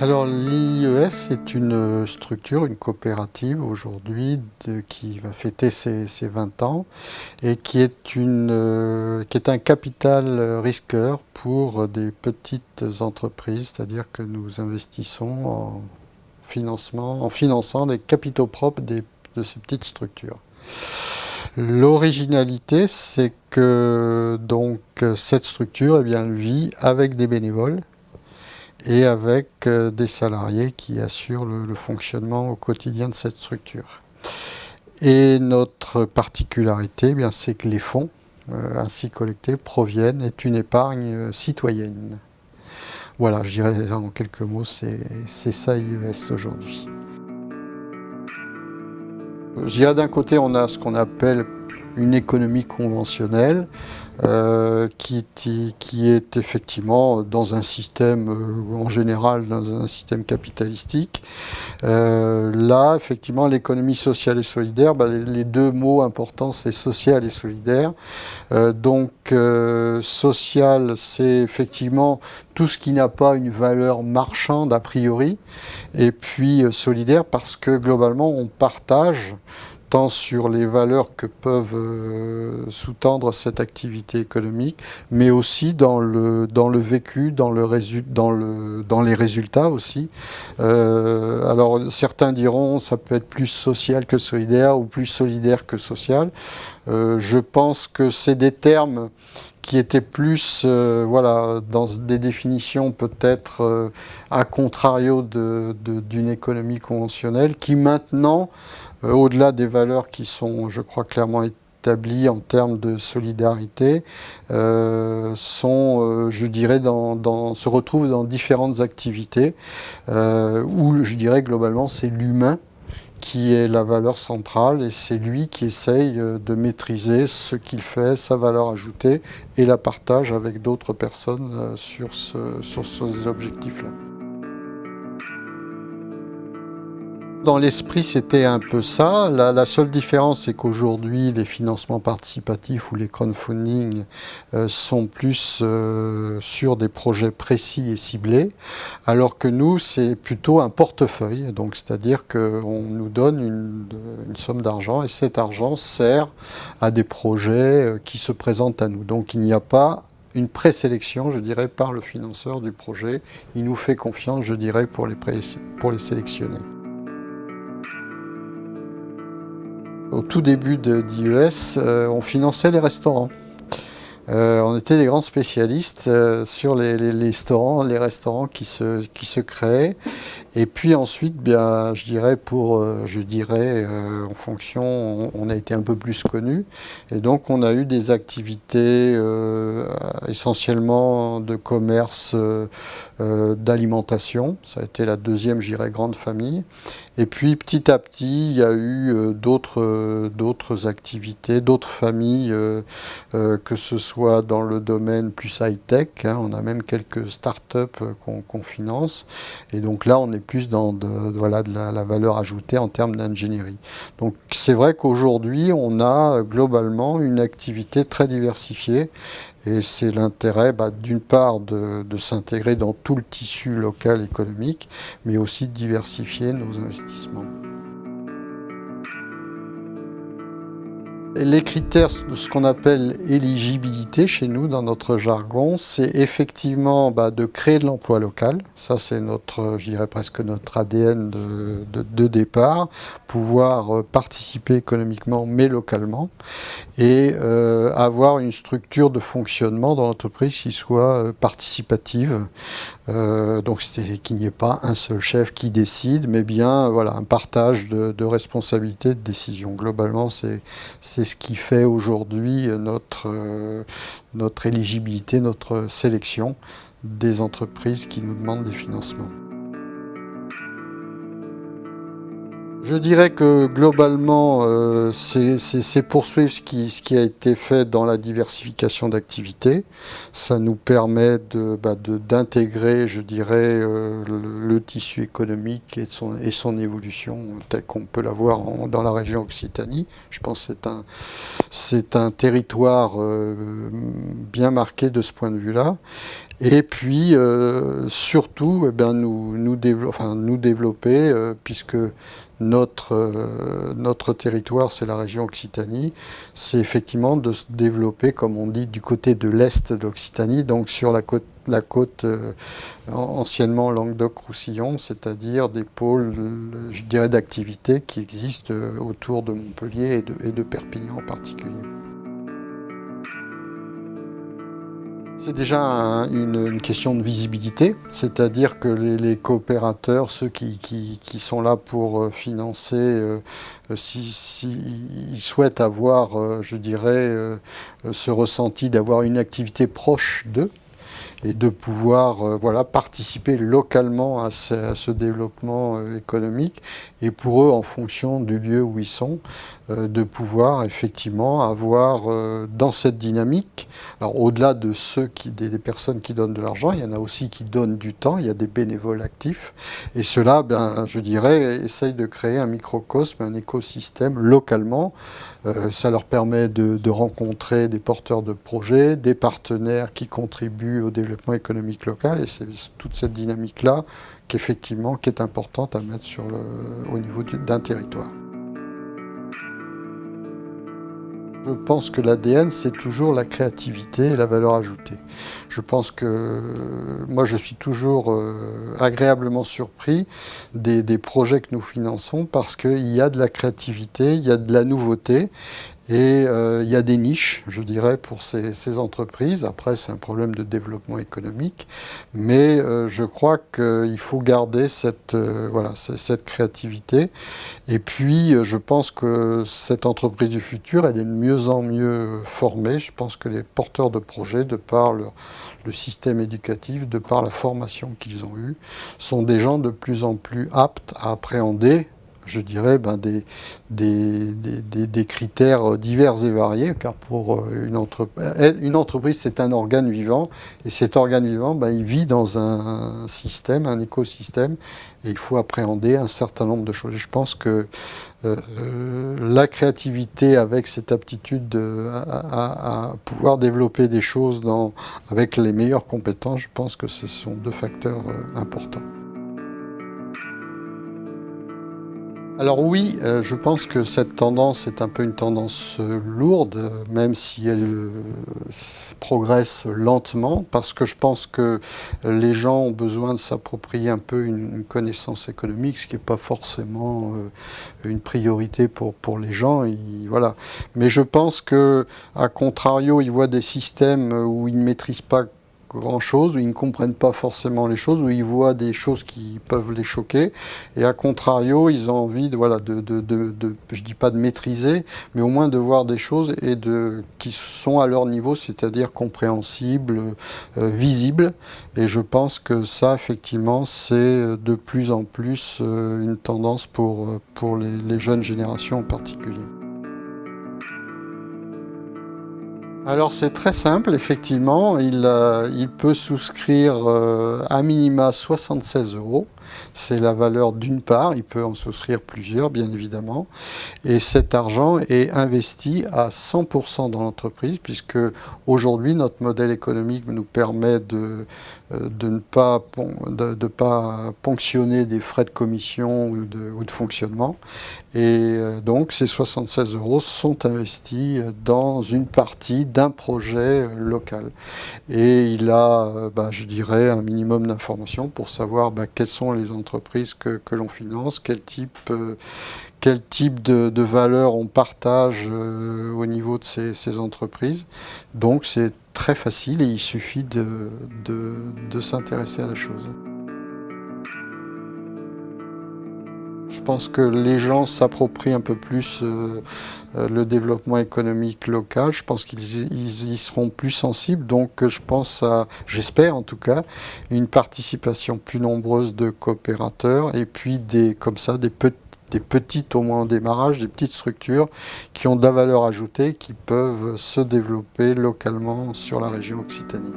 Alors l'IES est une structure, une coopérative aujourd'hui qui va fêter ses 20 ans et qui est un capital risqueur pour des petites entreprises, c'est-à-dire que nous investissons en finançant les capitaux propres de ces petites structures. L'originalité, c'est que cette structure elle vit avec des bénévoles et avec des salariés qui assurent le fonctionnement au quotidien de cette structure. Et notre particularité, c'est que les fonds ainsi collectés proviennent d'une épargne citoyenne. Voilà, je dirais en quelques mots, c'est ça IES aujourd'hui. Je dirais d'un côté, on a ce qu'on appelle une économie conventionnelle qui est effectivement dans un système, en général, dans un système capitalistique. Là, effectivement, l'économie sociale et solidaire, les deux mots importants, c'est social et solidaire. Social, c'est effectivement tout ce qui n'a pas une valeur marchande a priori, et puis solidaire parce que globalement, on partage tant sur les valeurs que peuvent sous-tendre cette activité économique, mais aussi dans le vécu, dans les résultats aussi. Alors certains diront ça peut être plus social que solidaire ou plus solidaire que social. Je pense que c'est des termes qui étaient plus dans des définitions peut-être à contrario d'une économie conventionnelle, qui maintenant, au-delà des valeurs qui sont, je crois, clairement établies en termes de solidarité, je dirais, se retrouvent dans différentes activités, où je dirais globalement c'est l'humain qui est la valeur centrale, et c'est lui qui essaye de maîtriser ce qu'il fait, sa valeur ajoutée, et la partage avec d'autres personnes sur ces objectifs-là. Dans l'esprit, c'était un peu ça. La seule différence, c'est qu'aujourd'hui, les financements participatifs ou les crowdfunding sont plus sur des projets précis et ciblés, alors que nous, c'est plutôt un portefeuille. Donc, c'est-à-dire qu'on nous donne une somme d'argent, et cet argent sert à des projets qui se présentent à nous. Donc, il n'y a pas une présélection, je dirais, par le financeur du projet. Il nous fait confiance, je dirais, pour les sélectionner. Au tout début d'IES, on finançait les restaurants. On était des grands spécialistes sur les restaurants qui se créaient. Et puis ensuite, je dirais, en fonction, on a été un peu plus connus. Et donc, on a eu des activités essentiellement de commerce, d'alimentation. Ça a été la deuxième, je dirais, grande famille. Et puis, petit à petit, il y a eu d'autres activités, d'autres familles, que ce soit dans le domaine plus high-tech. On a même quelques start-up qu'on finance. Et donc là, on est plus dans la valeur ajoutée en termes d'ingénierie. Donc c'est vrai qu'aujourd'hui, on a globalement une activité très diversifiée, et c'est l'intérêt d'une part de s'intégrer dans tout le tissu local économique, mais aussi de diversifier nos investissements. Les critères de ce qu'on appelle éligibilité chez nous, dans notre jargon, c'est effectivement de créer de l'emploi local. Ça, c'est je dirais presque notre ADN de départ. Pouvoir participer économiquement, mais localement. Et avoir une structure de fonctionnement dans l'entreprise qui soit participative. Donc qu'il n'y ait pas un seul chef qui décide, mais bien un partage de responsabilités, de décision. Globalement, c'est ce qui fait aujourd'hui notre éligibilité, notre sélection des entreprises qui nous demandent des financements. Je dirais que globalement, c'est poursuivre ce qui a été fait dans la diversification d'activités. Ça nous permet d'intégrer, je dirais, le tissu économique et son évolution tel qu'on peut l'avoir dans la région Occitanie. Je pense que c'est un territoire bien marqué de ce point de vue-là. Et puis surtout, eh bien, nous développer, puisque notre territoire, c'est la région Occitanie, c'est effectivement de se développer, comme on dit, du côté de l'est de l'Occitanie, donc sur la côte anciennement Languedoc-Roussillon, c'est-à-dire des pôles, je dirais, d'activité qui existent autour de Montpellier et de Perpignan en particulier. C'est déjà une question de visibilité, c'est-à-dire que les coopérateurs, ceux qui sont là pour financer, ils souhaitent avoir, je dirais, ce ressenti d'avoir une activité proche d'eux, et de pouvoir voilà, participer localement à ce développement économique, et pour eux, en fonction du lieu où ils sont, de pouvoir effectivement avoir dans cette dynamique, alors au-delà de des personnes qui donnent de l'argent, il y en a aussi qui donnent du temps, il y a des bénévoles actifs, et cela, ben, je dirais, essaye de créer un microcosme, un écosystème localement. Ça leur permet de rencontrer des porteurs de projets, des partenaires qui contribuent au développement économique local, et c'est toute cette dynamique-là qui est importante à mettre au niveau d'un territoire. Je pense que l'ADN, c'est toujours la créativité et la valeur ajoutée. Je pense que moi, je suis toujours agréablement surpris des projets que nous finançons, parce qu'il y a de la créativité, il y a de la nouveauté, et il y a des niches, je dirais, pour ces entreprises. Après, c'est un problème de développement économique, mais je crois qu'il faut garder voilà, cette créativité. Et puis, je pense que cette entreprise du futur, elle est de mieux en mieux formée. Je pense que les porteurs de projets, de par le système éducatif, de par la formation qu'ils ont eue, sont des gens de plus en plus aptes à appréhender, je dirais, ben des critères divers et variés, car pour une entreprise, c'est un organe vivant, et cet organe vivant, ben, il vit dans un système, un écosystème, et il faut appréhender un certain nombre de choses. Et je pense que la créativité, avec cette aptitude à pouvoir développer des choses avec les meilleures compétences, je pense que ce sont deux facteurs importants. Alors oui, je pense que cette tendance est un peu une tendance lourde, même si elle progresse lentement, parce que je pense que les gens ont besoin de s'approprier un peu une connaissance économique, ce qui n'est pas forcément une priorité pour les gens. Voilà. Mais je pense que, à contrario, ils voient des systèmes où ils ne maîtrisent pas grand-chose, où ils ne comprennent pas forcément les choses, où ils voient des choses qui peuvent les choquer, et à contrario, ils ont envie voilà, je dis pas de maîtriser, mais au moins de voir des choses qui sont à leur niveau, c'est-à-dire compréhensibles, visibles, et je pense que ça, effectivement, c'est de plus en plus une tendance pour les jeunes générations en particulier. Alors c'est très simple, effectivement, il peut souscrire à minima 76 €, c'est la valeur d'une part, il peut en souscrire plusieurs bien évidemment, et cet argent est investi à 100% dans l'entreprise, puisque aujourd'hui notre modèle économique nous permet de ne pas ponctionner des frais de commission ou de fonctionnement, et donc ces 76 € sont investis dans une partie d'un projet local. Et il a, je dirais, un minimum d'informations pour savoir quelles sont les entreprises que l'on finance, quel type de valeurs on partage au niveau de ces entreprises. Donc c'est très facile, et il suffit de s'intéresser à la chose. Je pense que les gens s'approprient un peu plus le développement économique local. Je pense qu'ils y seront plus sensibles. Donc je pense j'espère en tout cas, une participation plus nombreuse de coopérateurs, et puis des petites, au moins au démarrage, des petites structures qui ont de la valeur ajoutée, qui peuvent se développer localement sur la région Occitanie.